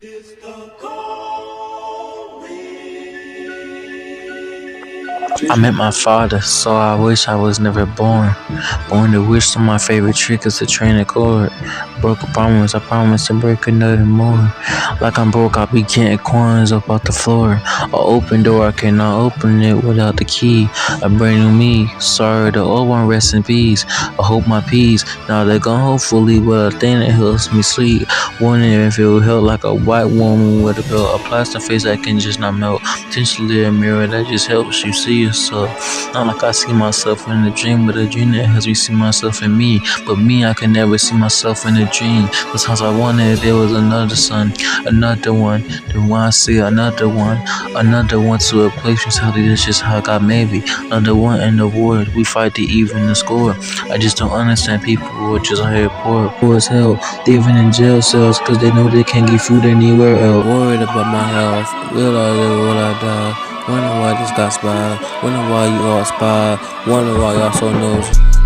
It's the cold I met my father, so I wish I was never born. Born to wish, so my favorite trick is to train a chord. Broke a promise, I promise to break another more. Like I'm broke, I'll be getting coins up off the floor. A open door, I cannot open it without the key. A brand new me, sorry, the old one rest in peace. I hope my peace, now they're gone hopefully with a thing that helps me sleep. Wondering if it will help like a white woman with a belt. A plastic face that can just not melt. Potentially a mirror that just helps you see yourself. Not like I see myself in a dream, but a dream that helps me see myself in me. But me, I can never see myself in a dream. Sometimes I wonder if there was another sun, another one. Then when I see another one to a place mentality, that's just how God made me. Another one in the war, we fight to even the score. I just don't understand people who are just out here poor as hell, living in jail cells cause they know they can't get food anywhere else. Worried about my health, will I live, will I die? Wonder why I just got spied, wonder why you all spy, wonder why y'all so nosy.